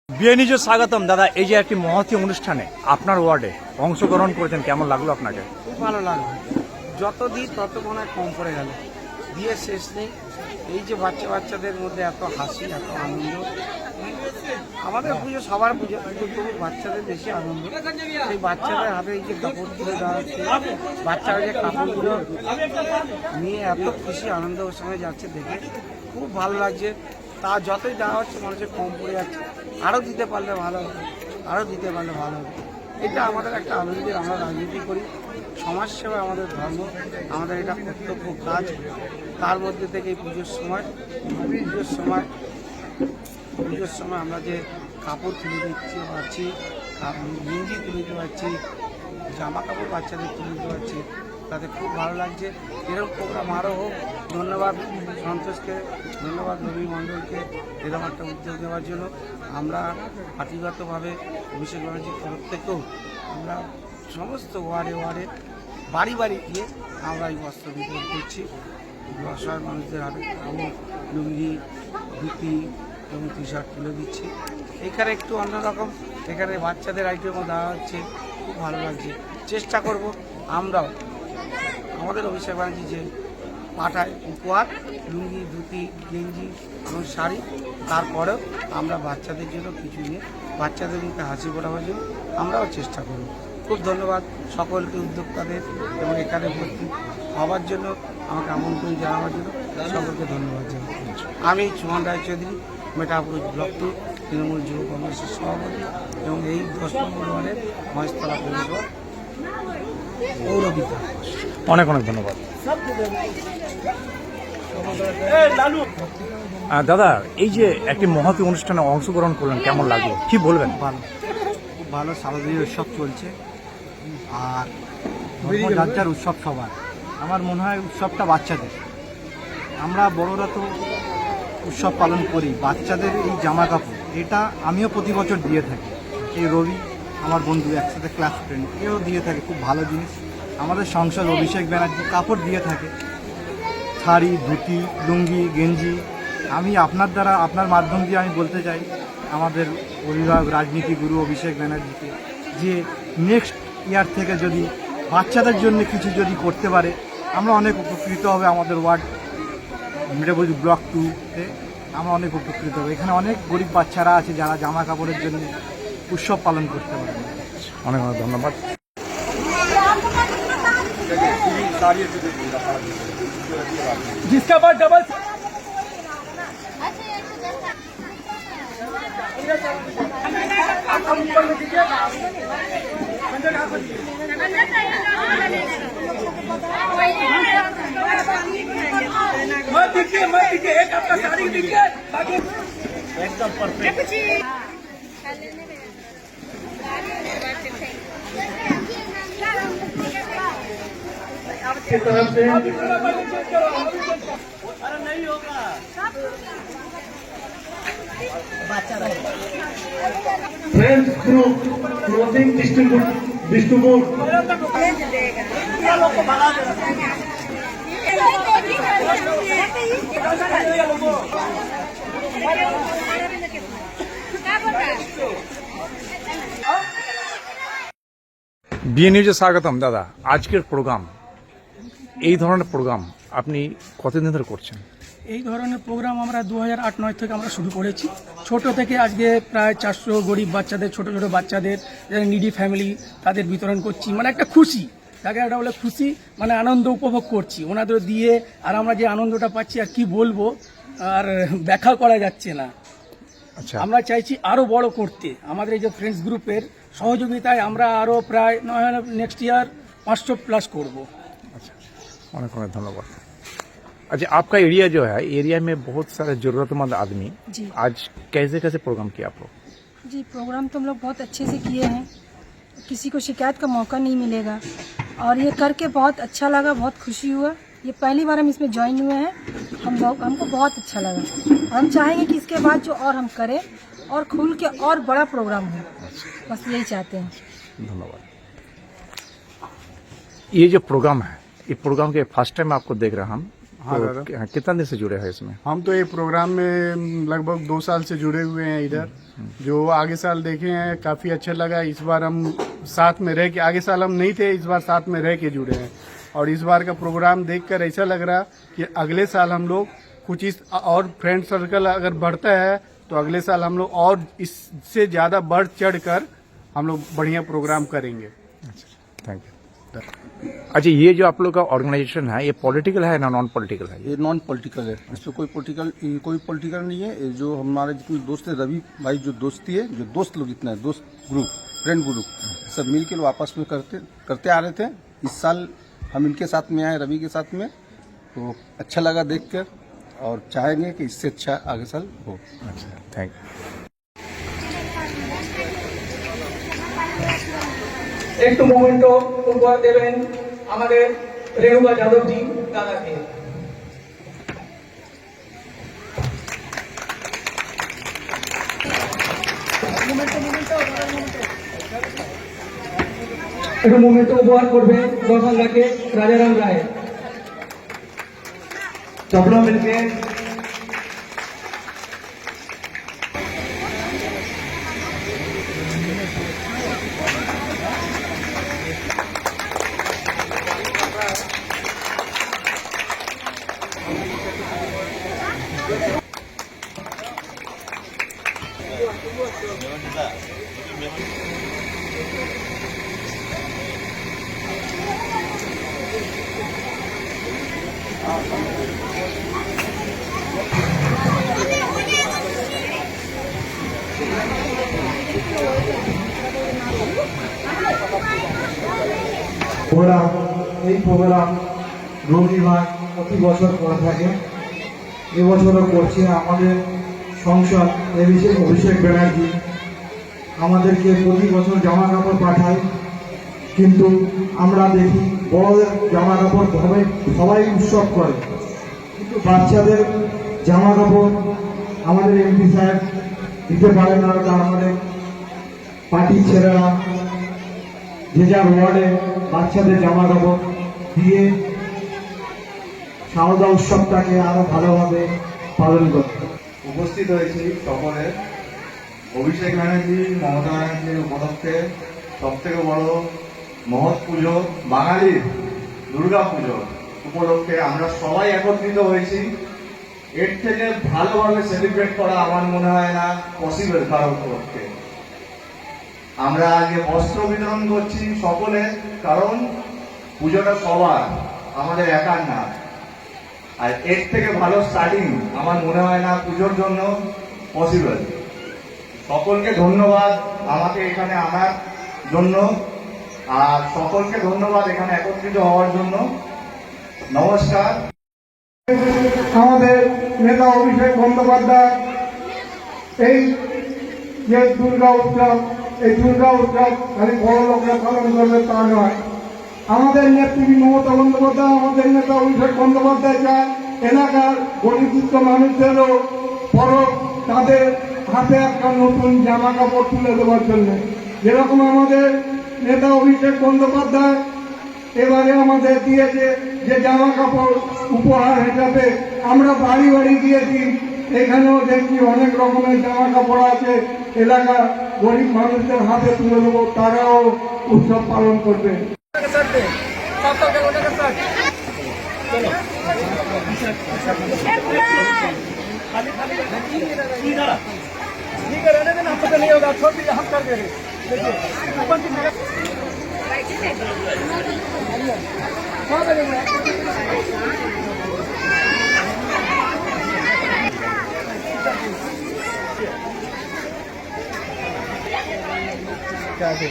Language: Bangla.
বিএনইউজে স্বাগতম দাদা। এই যে একটি মহতী অনুষ্ঠানে আপনার ওয়ার্ডে অংশগ্রহণ করেছেন, কেমন লাগলো আপনাকে? খুব ভালো লাগলো। যত দিই তত মনে হয় কম পড়ে গেল, দিয়ে শেষ নেই। এই যে বাচ্চাদের মধ্যে এত হাসি, এত আনন্দ। আমাদের পুজো সবার পুজো, কিন্তু তবু বাচ্চাদের বেশি আনন্দ। এই বাচ্চাদের হাতে এই যে কাপড় তুলে দেওয়া হচ্ছে, বাচ্চারা যে কাপড়গুলো নিয়ে এত খুশি আনন্দের সঙ্গে যাচ্ছে, দেখে খুব ভালো লাগছে। তা যতই দেওয়া হচ্ছে মনে হচ্ছে কম পড়ে যাচ্ছে, আরও দিতে পারলে ভালো হবে, আরও দিতে পারলে ভালো হবে। এটা আমাদের একটা আনন্দের, আমরা রাজনীতি করি, সমাজসেবা আমাদের ধর্ম, আমাদের এটা কর্তব্য কাজ। তার মধ্যে থেকে এই পুজোর সময় আমরা যে কাপড় তুলে দিচ্ছি পাচ্ছি, গেঞ্জি তুলে দিতে পারছি, জামা কাপড় বাচ্চাদের তুলে দিতে পারছি, তাতে খুব ভালো লাগছে। এরকম প্রোগ্রাম আরও হোক। ধন্যবাদ সন্তোষকে, ধন্যবাদ রবি মণ্ডলকে এরকম একটা উদ্যোগ দেওয়ার জন্য। আমরা পার্টিগতভাবে অভিষেক ব্যানার্জির তরফ থেকেও আমরা সমস্ত ওয়ার্ডে বাড়ি গিয়ে আমরা এই বস্ত্র বিতরণ করছি। অসহায় মানুষদের হাতে লুঙ্গি, ধুতি এবং টি শার্ট তুলে দিচ্ছি। এখানে একটু অন্যরকম, এখানে বাচ্চাদের আইটেমও দেওয়া হচ্ছে, খুব ভালো লাগছে। চেষ্টা করব আমরাও আমাদের অভিষেক ব্যানার্জি যে পাঠায় উপহার, লুঙ্গি, ধুতি, গেঞ্জি এবং শাড়ি, তারপরেও আমরা বাচ্চাদের জন্য কিছু নিয়ে বাচ্চাদের মুখে হাসি ফোটাবার জন্য আমরাও চেষ্টা করব। খুব ধন্যবাদ সকলকে, উদ্যোক্তাদের এবং এখানে উপস্থিত হওয়ার জন্য, আমাকে আমন্ত্রণ জানাবার জন্য সকলকে ধন্যবাদ জানাই। আমি সুমন রায়চৌধুরী, মেটাপুর ব্লক 2 তৃণমূল যুব কংগ্রেসের সভাপতি এবং এই 10 নম্বর ওয়ার্ডের মহেশতলা পৌরসভা পৌরবিদ্যা। অনেক অনেক ধন্যবাদ দাদা। এই যে একটি মহতী অনুষ্ঠানে অংশগ্রহণ করলেন, কেমন লাগলো, কি বলবেন? ভালো, খুব ভালো। শারদীয় উৎসব চলছে, আর ধর্মযাত্রার উৎসব সবার। আমার মনে হয় উৎসবটা বাচ্চাদের, আমরা বড়রা তো উৎসব পালন করি, বাচ্চাদের এই জামা কাপড় এটা আমিও প্রতি বছর দিয়ে থাকি। এই রবি আমার বন্ধু, একসাথে ক্লাস ফ্রেন্ড, এও দিয়ে থাকে, খুব ভালো জিনিস। আমাদের সাংসদ অভিষেক ব্যানার্জি কাপড় দিয়ে থাকে, শাড়ি, ধুতি, লুঙ্গি, গেঞ্জি। আমি আপনার দ্বারা, আপনার মাধ্যম দিয়ে আমি বলতে চাই আমাদের অভিভাবক রাজনীতিগুরু অভিষেক ব্যানার্জিকে, যে নেক্সট ইয়ার থেকে যদি বাচ্চাদের জন্য কিছু যদি করতে পারে, আমরা অনেক উপকৃত হবে। আমাদের ওয়ার্ড মেটাপুর ব্লক 2-তে আমরা অনেক উপকৃত হবে। এখানে অনেক গরিব বাচ্চারা আছে যারা জামা কাপড়ের জন্য উৎসব পালন করতে পারে। অনেক অনেক ধন্যবাদ। जिसका बाद डबल मत दिखे एक आपका साड़ी दिखे, बाकी एकदम परफेक्ट। नहीं होगा Friends group clothing distribute বিএনইউজে স্বাগতম দাদা। আজকের প্রোগ্রাম, এই ধরনের প্রোগ্রাম আপনি কতদিন ধরে করছেন? এই ধরনের প্রোগ্রাম আমরা 2008-9 থেকে আমরা শুরু করেছি। ছোট থেকে আজকে প্রায় 400 গরিব বাচ্চাদের, ছোট ছোট বাচ্চাদের, যারা নিডি ফ্যামিলি, তাদের বিতরণ করছি। মানে একটা খুশি, তাকে একটা বলে খুশি, মানে আনন্দ উপভোগ করছি ওনাদের দিয়ে। আর আমরা যে আনন্দটা পাচ্ছি আর কি বলবো, আর ব্যাখ্যা করা যাচ্ছে না। আচ্ছা, আমরা চাইছি আরও বড় করতে। আমাদের এই যে ফ্রেন্ডস গ্রুপের সহযোগিতায় আমরা আরও প্রায় নেক্সট ইয়ার 500+ করব। अच्छा, অনেক অনেক ধন্যবাদ। अच्छा, आपका एरिया जो है, एरिया में बहुत सारे जरूरतमंद आदमी, जी आज कैसे कैसे प्रोग्राम किया आप लोग? जी, प्रोग्राम तो हम लोग बहुत अच्छे से किए हैं, किसी को शिकायत का मौका नहीं मिलेगा। और ये करके बहुत अच्छा लगा, बहुत खुशी हुआ। ये पहली बार हम इसमें ज्वाइन हुए हैं, हमको बहुत अच्छा लगा। और हम चाहेंगे कि इसके बाद जो और हम करें और खुल के और बड़ा प्रोग्राम हो, बस यही चाहते हैं। धन्यवाद। ये जो प्रोग्राम है, ये प्रोग्राम के फर्स्ट टाइम आपको देख रहा हाँ दादा। कितना दिन से जुड़े हैं इसमें? हम तो ये प्रोग्राम में लगभग 2 साल से जुड़े हुए हैं इधर। जो आगे साल देखे हैं काफी अच्छा लगा। इस बार हम साथ में रह के, आगे साल हम नहीं थे, इस बार साथ में रह के जुड़े हैं। और इस बार का प्रोग्राम देखकर ऐसा लग रहा कि अगले साल हम लोग कुछ इस और फ्रेंड सर्कल अगर बढ़ता है तो अगले साल हम लोग और इससे ज्यादा बढ़ चढ़ कर हम लोग बढ़िया प्रोग्राम करेंगे। Thank you. अच्छा, ये जो आप लोग का ऑर्गेनाइजेशन है, ये पॉलिटिकल है ना नॉन पॉलिटिकल है? ये नॉन पॉलिटिकल है, इसमें कोई पॉलिटिकल नहीं है। ये जो हमारे जितने दोस्त है, रवि भाई जो दोस्ती है, जो दोस्त लोग जितना है, दोस्त ग्रुप, फ्रेंड ग्रुप, सब मिल के लोग आपस में करते आ रहे थे। इस साल हम इनके साथ में आए, रवि के साथ में, तो अच्छा लगा देख कर और चाहेंगे कि इससे अच्छा आगे साल हो। अच्छा, थैंक यू। একটু মোমেন্টো উপহার দেবেন আমাদের রেণুকা যাদবজি দাদাকে। একটু মোমেন্টো উপহার করবেন গঙ্গাকে রাজারাম রায়। सब लोग मिलके প্রোগ্রাম, এই প্রোগ্রাম রবিবার প্রতি বছর করে থাকে। এবছরও করছে আমাদের সংসদ অভিষেক ব্যানার্জি আমাদেরকে প্রতি বছর জামা কাপড় পাঠায়, কিন্তু আমরা দেখি বড়দের জামা কাপড় সবাই উৎসব করে, কিন্তু বাচ্চাদের জামা কাপড় আমাদের এমপি সাহেব দিতে পারে না। আমাদের পার্টির ছেলেরা যে যার ওয়ার্ডে বাচ্চাদের জামা কাপড় দিয়ে শারদা উৎসবটাকে আরো ভালোভাবে পালন করতে উপস্থিত হয়েছি সকলে। অভিষেক ব্যানার্জি, মমতা ব্যানার্জির উপলক্ষে সব থেকে বড় মহৎ পুজো, বাঙালির দুর্গা পুজো উপলক্ষে আমরা সবাই একত্রিত হয়েছি। এর থেকে ভালোভাবে সেলিব্রেট করা আমার মনে হয় না পসিবল কারোর পক্ষে। আমরা আজকে বস্ত্র বিতরণ করছি সকলে, কারণ পুজোটা সবার, আমাদের একার না। আর এর থেকে ভালো স্টার্টিং আমার মনে হয় না পুজোর জন্য পসিবল। সকলকে ধন্যবাদ আমাকে এখানে আনার জন্য, আর সকলকে ধন্যবাদ এখানে একত্রিত হওয়ার জন্য। নমস্কার। আমাদের নেতা অভিষেক বন্দ্যোপাধ্যায় এই যে দুর্গা উৎসব, এই দুর্গা উৎসব খালি বড় লোকরা পালন করবে তা নয়। আমাদের নেত্রী মমতা বন্দ্যোপাধ্যায়, আমাদের নেতা অভিষেক বন্দ্যোপাধ্যায় চায় এলাকার গরিবদুঃখ মানুষদেরও পরব তাদের হাতে একটা নতুন জামা কাপড় তুলে দেওয়ার জন্য। যেরকম আমাদের নেতা অভিষেক বন্দ্যোপাধ্যায় এবারে আমাদের দিয়েছে যে জামা কাপড় উপহার হিসাবে, আমরা বাড়ি বাড়ি দিয়েছি। এখানেও দেখছি অনেক রকমের জামা কাপড় আছে, এলাকার গরিব মানুষদের হাতে তুলে দেবো, তারাও উৎসব পালন করবে। नहीं होगा, छोड़ दीजिए, हम कर देंगे। देखिए क्या है क्या